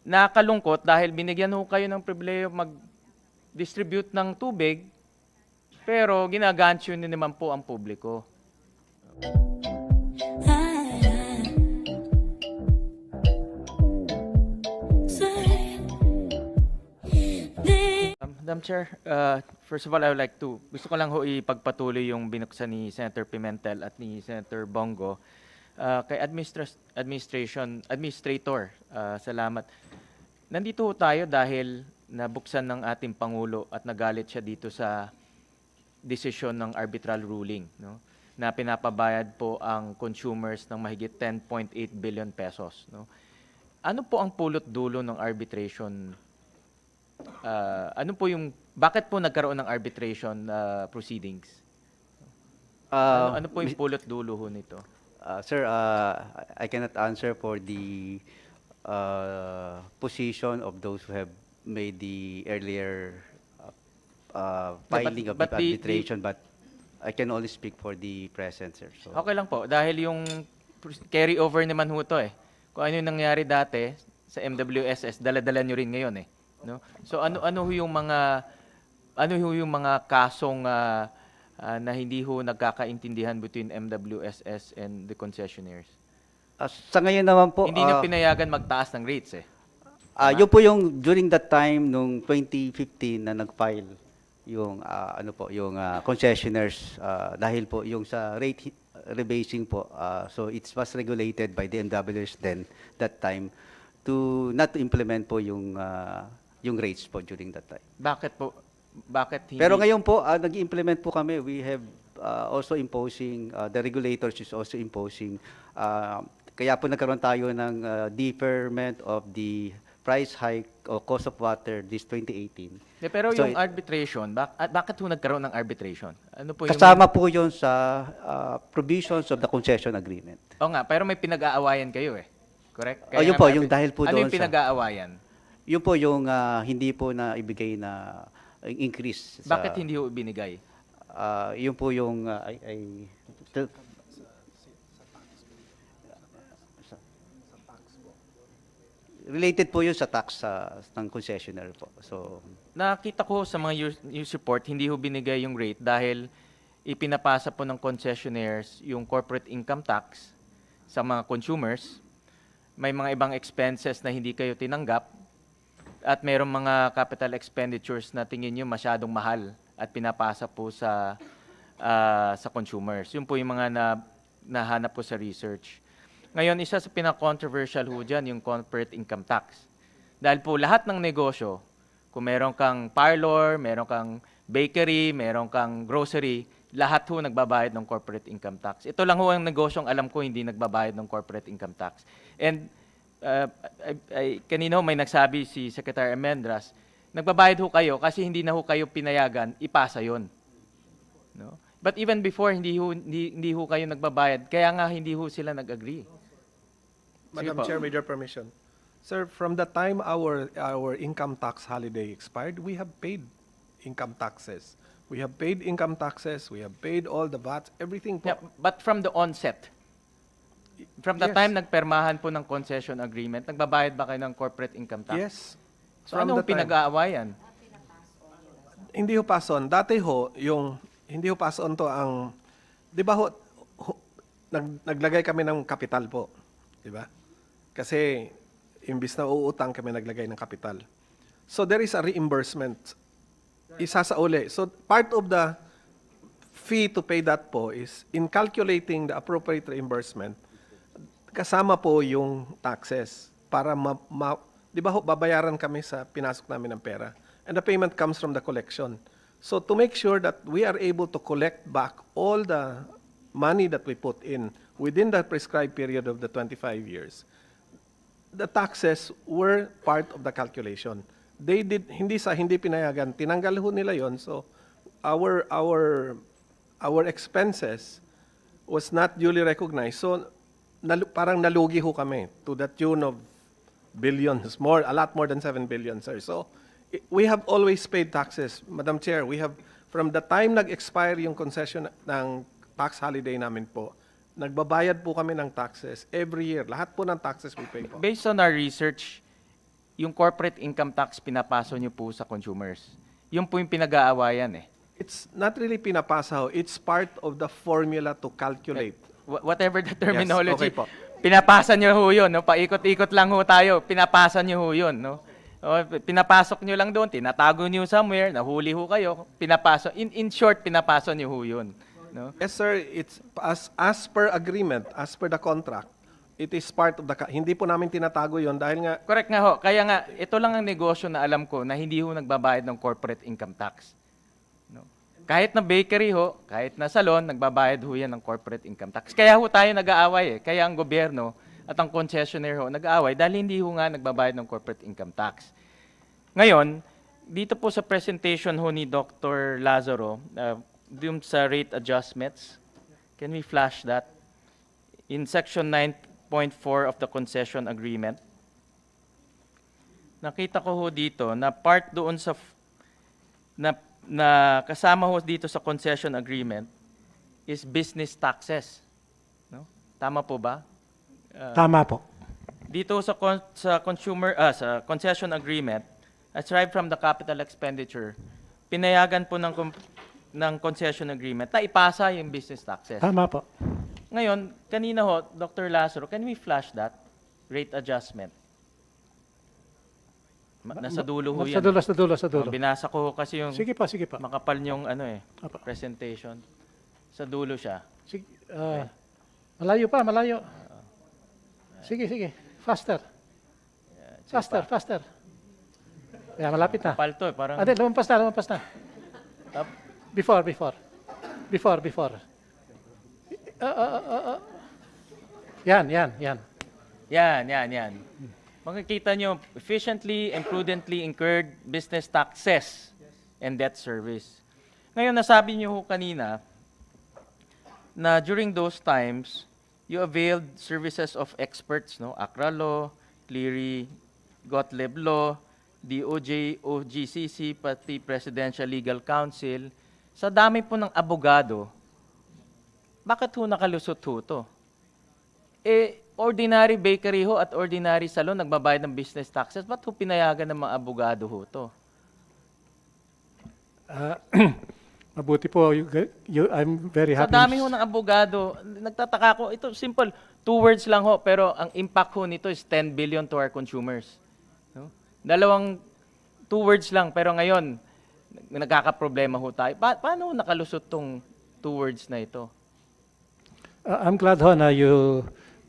Nakakalungkot dahil binigyan ho kayo ng pribileyo mag-distribute ng tubig, pero ginagantyo niyo naman po ang publiko. Madam Chair, first of all, I would like to, gusto ko lang ho ipagpatuloy yung binuksan ni Senator Pimentel at ni Senator Bongo. Kay Administrator, salamat. Nandito ho tayo dahil nabuksan ng ating Pangulo at nagalit siya dito sa desisyon ng arbitral ruling, no? Na pinapabayad po ang consumers ng mahigit 10.8 billion pesos. No? Ano po ang pulot dulo ng arbitration? Bakit po nagkaroon ng arbitration proceedings? Ano po yung pulot dulo ho nito? Sir, I cannot answer for the position of those who have made the earlier filing of the arbitration, but I can only speak for the present, sir. So, Okay lang po, dahil yung carry over naman ho to eh. Kung ano yung nangyari dati sa MWSS, dala-dala nyo rin ngayon eh. No? So ano ho yung mga kasong na hindi ho nagkakaintindihan between MWSS and the concessionaires? sa ngayon naman po, Hindi nyo pinayagan magtaas ng rates eh. yun po yung during that time nung 2015 na nag-file yung yung concessionaires dahil po yung sa rate rebasing po, so it was regulated by the MWS then that time to not to implement po yung rates po during that time. Bakit po? Bakit hindi? Pero ngayon po, nag-implement po kami. We have also imposing, the regulators is also imposing, kaya po nagkaroon tayo ng deferment of the price hike o cost of water this 2018. Pero So, yung arbitration, bakit ho nagkaroon ng arbitration? Ano po yung kasama po yun sa provisions of the concession agreement. Oo nga, pero may pinag-aawayan kayo eh. Correct? Yun po, yung dahil po ano doon yung pinag-aawayan? Yun po yung hindi po na ibigay na increase. Bakit hindi ho binigay? Yun po yung related po yun sa tax ng concessionaire po. So, Nakita ko sa mga news report, hindi ho binigay yung rate dahil ipinapasa po ng concessionaires yung corporate income tax sa mga consumers. May mga ibang expenses na hindi kayo tinanggap at mayroong mga capital expenditures na tingin nyo masyadong mahal at pinapasa po sa consumers. Yun po yung mga nahanap po sa research. Ngayon, isa sa pinaka-controversial ho dyan, yung corporate income tax. Dahil po lahat ng negosyo, kung meron kang parlor, meron kang bakery, meron kang grocery, lahat ho nagbabayad ng corporate income tax. Ito lang ho ang negosyong alam ko hindi nagbabayad ng corporate income tax. And kanino may nagsabi si Secretary Almendras, nagbabayad ho kayo kasi hindi na ho kayo pinayagan, ipasa yon. No? But even before, hindi ho kayo nagbabayad, kaya nga hindi ho sila nag-agree. Madam Chair, with your permission. Sir, from the time our income tax holiday expired, we have paid income taxes. We have paid income taxes, we have paid all the VAT, everything po. Yeah, but from the onset, from the Yes. time nagpermahan po ng concession agreement, nagbabayad ba kayo ng corporate income tax? Yes. So From ano the time. pinag-aawayan? Hindi ho pass on. Dati ho, hindi ho pass on to ang, di ba ho, naglagay kami ng kapital po. Di ba? Kasi, imbis na uutang kami naglagay ng kapital. So, there is a reimbursement. Isa sa uli. So, part of the fee to pay that po is, in calculating the appropriate reimbursement, kasama po yung taxes para di ba ho, babayaran kami sa pinasok namin ng pera. And the payment comes from the collection. So to make sure that we are able to collect back all the money that we put in within the prescribed period of the 25 years, the taxes were part of the calculation. They did, hindi pinayagan, tinanggal ho nila yon. So our expenses was not duly recognized. So parang nalugi ho kami to the tune of billions, a lot more than 7 billion, sir. So, we have always paid taxes. Madam Chair, we have, from the time nag-expire yung concession ng tax holiday namin po, nagbabayad po kami ng taxes every year. Lahat po ng taxes we pay po. Based on our research, yung corporate income tax pinapaso nyo po sa consumers. Yun po yung pinag-aawayan eh. It's not really pinapasa ho. It's part of the formula to calculate. Whatever the terminology, okay po. pinapasa nyo ho yun, no? Paikot-ikot lang ho tayo, pinapasa nyo ho yun, no? O, pinapasok nyo lang doon, tinatago nyo somewhere, nahuli ho kayo, pinapasok. In short, pinapasa nyo ho yun. No? Yes, sir. It's as per agreement, as per the contract, it is part of the... Hindi po namin tinatago yon dahil nga... Correct nga ho. Kaya nga, ito lang ang negosyo na alam ko na hindi ho nagbabayad ng corporate income tax. No? Kahit na bakery ho, kahit na salon, nagbabayad ho yan ng corporate income tax. Kaya ho tayo nag-aaway eh. Kaya ang gobyerno at ang concessionaire ho nag-aaway dahil hindi ho nga nagbabayad ng corporate income tax. Ngayon, dito po sa presentation ho ni Dr. Lazaro, dun sa rate adjustments, can we flash that? In section 9.4 of the concession agreement, nakita ko ho dito na part doon sa na kasama ho dito sa concession agreement is business taxes. No? Tama po ba? Tama po. Dito sa sa concession agreement, aside from the capital expenditure, pinayagan po ng concession agreement na ipasa yung business taxes. Tama po. Ngayon, kanina ho, Dr. Lazaro, can we flash that rate adjustment? Nasa dulo ho yan. Sa dulo. Binasa ko ho kasi yung Sige pa. makapal yung Apa. presentation. Sa dulo siya. Sige, malayo. Sige. Faster. Yeah, malapit na. Kapal to, parang... Lumampas na. Up. Before. Yan. Yan. Makikita nyo, efficiently and prudently incurred business taxes and debt service. Ngayon, nasabi nyo ho kanina na during those times, you availed services of experts, no? Accra Law, Cleary, Gottlieb Law, DOJ, OGCC, pati Presidential Legal Council. Sa dami po ng abogado, bakit ho nakalusot ho to? Ordinary bakery ho at ordinary salon nagbabayad ng business taxes. Ba't ho pinayagan ng mga abogado ho to? Mabuti po. I'm very Sa happy. dami ho ng abogado, nagtataka ko, ito simple, 2 words lang ho, pero ang impact ho nito is 10 billion to our consumers. No? 2 words lang, pero ngayon, nagkakaproblema ho tayo. Paano ho nakalusot tong 2 words na ito? I'm glad ho na you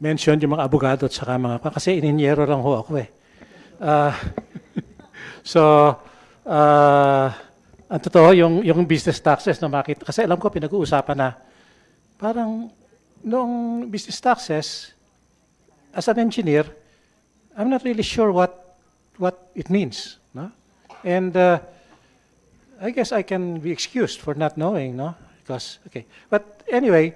mentioned yung mga abogado at saka kasi ininyero lang ho ako eh. Ang totoo, yung business taxes na makita, kasi alam ko pinag-uusapan na parang noong business taxes, as an engineer, I'm not really sure what it means. No? And I guess I can be excused for not knowing, no? Because, okay. But anyway,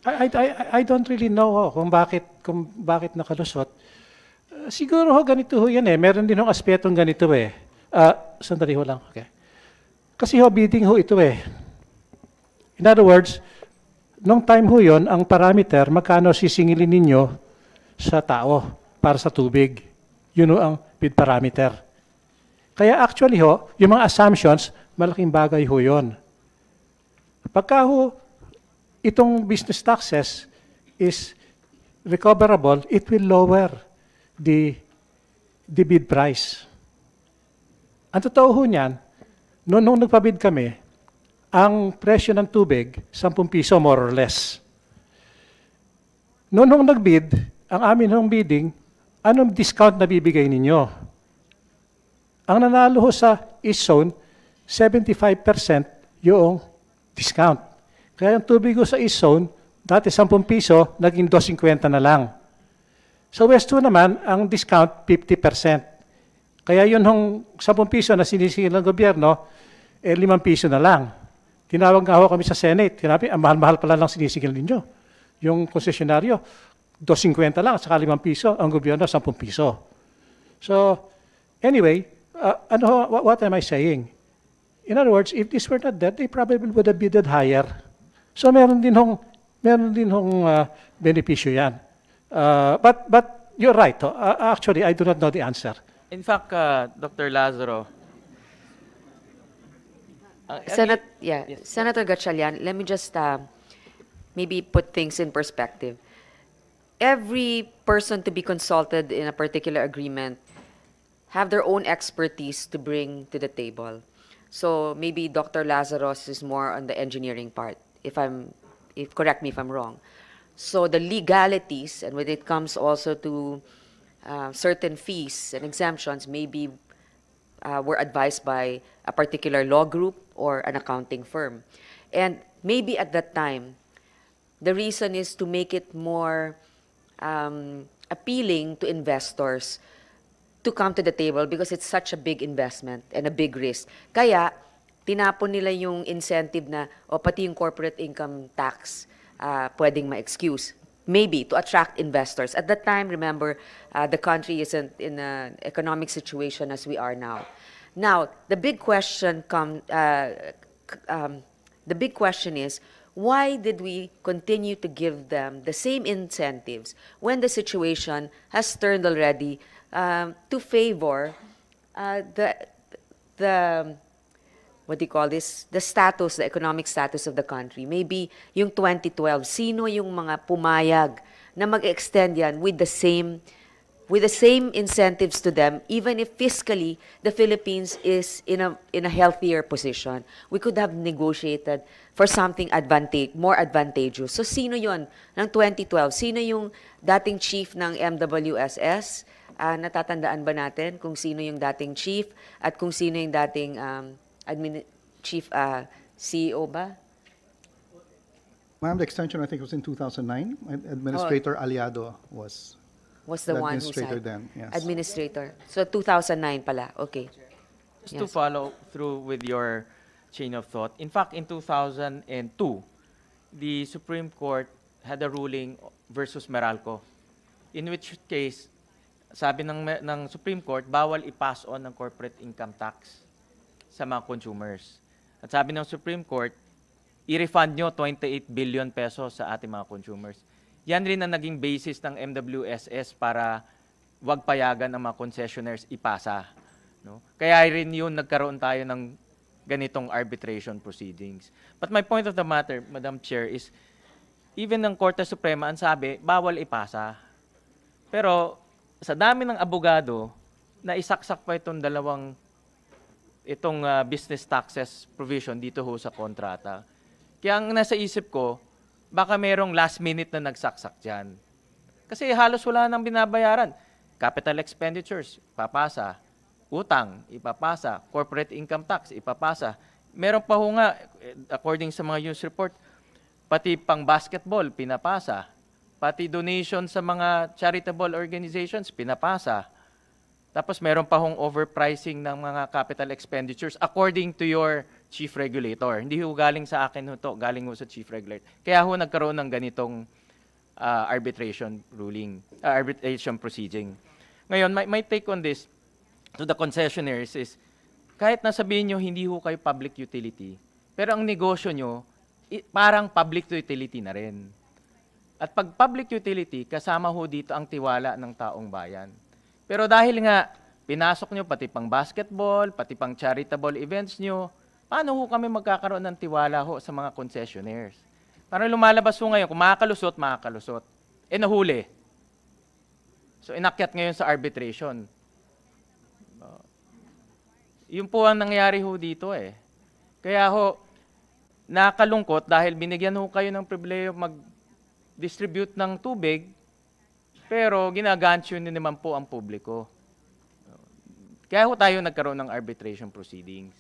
I don't really know kung bakit nakalusot. Siguro ho ganito ho yan eh. Meron din ho aspetong ganito eh. Sandali ho lang. Okay. Kasi ho bidding ho ito eh. In other words, nung time ho yun, ang parameter, magkano sisingilin ninyo sa tao para sa tubig. Yun ho ang bid parameter. Kaya actually ho, yung mga assumptions, malaking bagay ho yun. Pagka ho, itong business taxes is recoverable, it will lower the bid price. Ang totoo ho niyan, nung nagpabid kami, ang presyo ng tubig, 10 piso more or less. Nung nagbid, ang amin hong bidding, anong discount na bibigay ninyo? Ang nanalo ho sa East Zone, 75% yung discount. Kaya yung tubig ko sa East Zone, dati 10 piso, naging 2.50 na lang. Sa West 2 naman, ang discount 50%. Kaya yun hong 10 piso na sinisingil ng gobyerno, 5 piso na lang. Tinawag nga ho kami sa Senate. Sinabi, ang mahal-mahal pala lang sinisingil ninyo. Yung konsesyonaryo, 2.50 lang, saka 5 piso, ang gobyerno 10 piso. So, anyway, what am I saying? In other words, if this were not that, they probably would have bidded higher. So meron din hong benepisyo yan. But you're right. Actually, I do not know the answer. In fact, Dr. Lazaro, yes. Senator Gatchalian, let me just maybe put things in perspective. Every person to be consulted in a particular agreement have their own expertise to bring to the table. So maybe Dr. Lazarus is more on the engineering part, correct me if I'm wrong. So the legalities, and when it comes also to certain fees and exemptions, maybe were advised by a particular law group or an accounting firm. And maybe at that time, the reason is to make it more appealing to investors to come to the table because it's such a big investment and a big risk. Kaya, tinapon nila yung incentive na, o pati yung corporate income tax, pwedeng ma-excuse. Maybe, to attract investors. At that time, remember, the country isn't in an economic situation as we are now. Now, the big question is, why did we continue to give them the same incentives when the situation has turned already to favor the what do you call this? The status, the economic status of the country. Maybe yung 2012, sino yung mga pumayag na mag-extend yan with the same incentives to them, even if fiscally the Philippines is in a healthier position. We could have negotiated for something more advantageous. So sino yon ng 2012? Sino yung dating chief ng MWSS? Natatandaan ba natin kung sino yung dating chief at kung sino yung dating chief CEO ba? Ma'am, the extension I think was in 2009. Administrator Aliado was the one who administrator signed. then. Yes. Administrator. So 2009 pala. Okay. Just to follow through with your chain of thought, in fact, in 2002, the Supreme Court had a ruling versus Meralco, in which case, sabi ng Supreme Court, bawal i-pass on ng corporate income tax sa mga consumers. At sabi ng Supreme Court, i-refund nyo 28 billion pesos sa ating mga consumers. Yan rin ang naging basis ng MWSS para wag payagan ang mga concessionaires ipasa. No? Kaya rin yun nagkaroon tayo ng ganitong arbitration proceedings. But my point of the matter, Madam Chair, is even ng Korte Suprema ang sabi, bawal ipasa. Pero sa dami ng abogado, na isaksak pa itong business taxes provision dito ho sa kontrata. Kaya ang nasa isip ko, baka merong last minute na nagsaksak dyan. Kasi halos wala nang binabayaran. Capital expenditures, papasa. Utang, ipapasa. Corporate income tax, ipapasa. Meron pa ho nga, according sa mga news report, pati pang basketball, pinapasa. Pati donation sa mga charitable organizations, pinapasa. Tapos meron pa hong overpricing ng mga capital expenditures according to your chief regulator. Hindi ho galing sa akin ho to, galing ho sa chief regulator. Kaya ho nagkaroon ng ganitong arbitration proceeding. Ngayon, my take on this to the concessionaires is, kahit nasabihin nyo hindi ho kayo public utility, pero ang negosyo nyo, parang public utility na rin. At pag public utility, kasama ho dito ang tiwala ng taong bayan. Pero dahil nga, pinasok nyo pati pang basketball, pati pang charitable events nyo, paano ho kami magkakaroon ng tiwala ho sa mga concessionaires? Parang lumalabas ho ngayon, kung makakalusot, makakalusot. Nahuli. So inakyat ngayon sa arbitration. Yun po ang nangyari ho dito eh. Kaya ho, nakalungkot dahil binigyan ho kayo ng pribileyo mag-distribute ng tubig, pero ginagantyo nyo naman po ang publiko. Kaya ho tayo nagkaroon ng arbitration proceedings.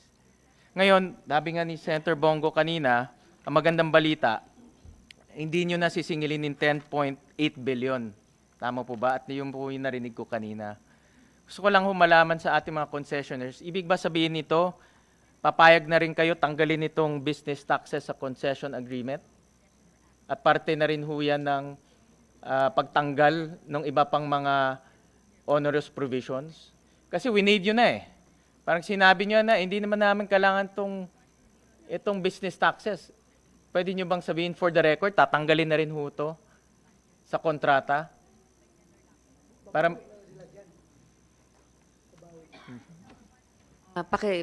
Ngayon, sabi nga ni Senator Bongo kanina, ang magandang balita, hindi nyo nasisingilin ng 10.8 billion. Tama po ba? At yun po yung narinig ko kanina. Gusto ko lang humalaman sa ating mga concessionaires. Ibig ba sabihin nito, papayag na rin kayo tanggalin itong business taxes sa concession agreement? At parte na rin ho yan ng pagtanggal ng iba pang mga onerous provisions? Kasi we need yun na eh. Parang sinabi nyo na, hindi naman namin kailangan itong business taxes. Pwede nyo bang sabihin for the record, tatanggalin na rin ho to sa kontrata? Para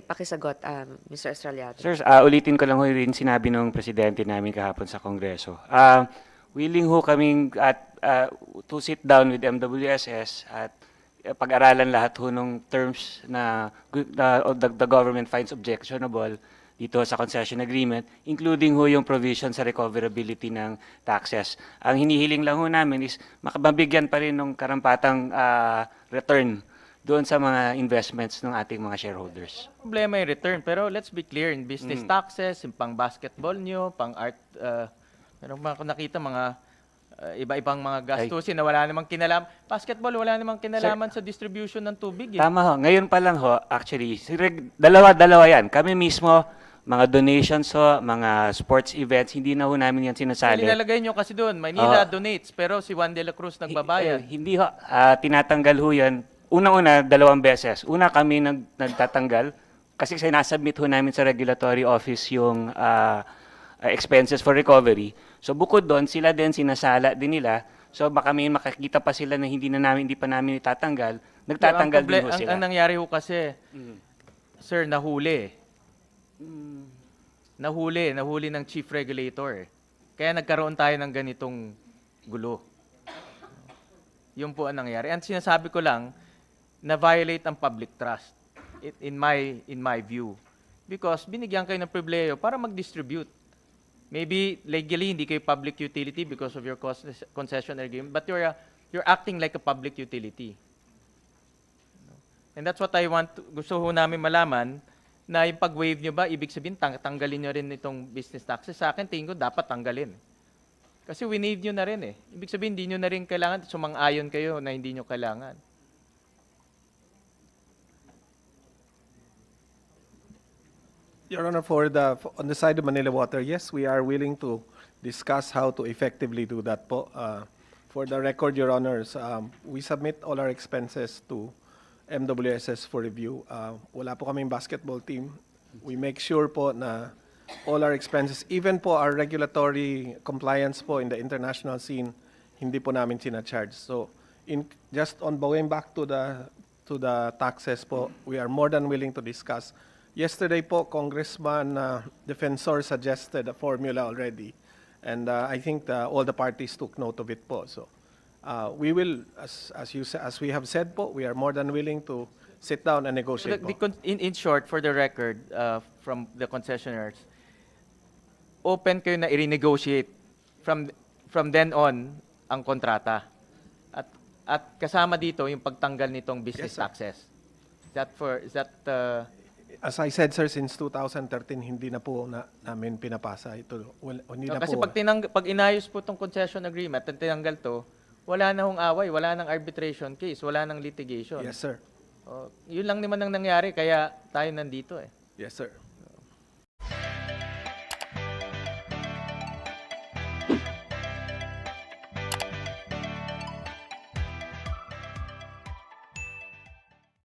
Pakisagot, Mr. Estrellado. Sir, ulitin ko lang ho rin sinabi ng presidente namin kahapon sa Kongreso. Willing ho kaming to sit down with MWSS at pag-aralan lahat ho ng terms na the government finds objectionable dito sa concession agreement, including ho yung provision sa recoverability ng taxes. Ang hinihiling lang ho namin is makababigyan pa rin ng karampatang return doon sa mga investments ng ating mga shareholders. problema yung return. Pero let's be clear, in business taxes, yung pang basketball nyo, pang art, meron ba ako nakita mga iba-ibang mga gastusin na wala namang kinalaman. Basketball, wala namang kinalaman sa distribution ng tubig. Tama ho. Ngayon pa lang ho, actually, dalawa-dalawa yan. Kami mismo, mga donations ho, mga sports events, hindi na ho namin yan sinasali. Nilalagay nyo kasi doon, Maynila donates, pero si Juan de la Cruz nagbabayad. Hindi ho. Tinatanggal ho yan. Unang-una, 2 beses. Una kami nagtatanggal kasi sinasubmit ho namin sa regulatory office yung expenses for recovery. So bukod doon, sila din sinasala din nila. So baka may makakita pa sila na hindi pa namin itatanggal. Nagtatanggal din ho sila. Ang nangyari ho kasi, sir, nahuli. Nahuli ng chief regulator. Kaya nagkaroon tayo ng ganitong gulo. Yun po ang nangyari. Ang sinasabi ko lang, na-violate ang public trust in my view. Because binigyan kayo ng pribileyo para mag-distribute. Maybe legally hindi kayo public utility because of your concession agreement, but you're acting like a public utility. And that's what I want. Gusto ho namin malaman na yung pag-waive nyo ba, ibig sabihin tanggalin nyo rin itong business taxes. Sa akin, tingin ko dapat tanggalin. Kasi winave nyo na rin eh. Ibig sabihin, hindi nyo na rin kailangan, sumang-ayon kayo na hindi nyo kailangan. Your Honor, on the side of Manila Water, yes, we are willing to discuss how to effectively do that po. For the record, Your Honors, we submit all our expenses to MWSS for review. Wala po kaming basketball team. We make sure po na all our expenses, even po our regulatory compliance po in the international scene, hindi po namin sinacharge. So, just on going back to the taxes po, we are more than willing to discuss. Yesterday po, Congressman Defensor suggested a formula already, and I think all the parties took note of it po. So we will, as we have said po, we are more than willing to sit down and negotiate po. In short, for the record, from the concessionaires, open kayo na i-renegotiate from then on ang kontrata. At kasama dito yung pagtanggal nitong business Yes, sir. taxes. Is that As I said, sir, since 2013, hindi na po namin pinapasa ito. Hindi na kasi po. pag inayos po itong concession agreement at tinanggal to, wala na hong away, wala nang arbitration case, wala nang litigation. Yes, sir. Yun lang naman ang nangyari, kaya tayo nandito eh. Yes, sir.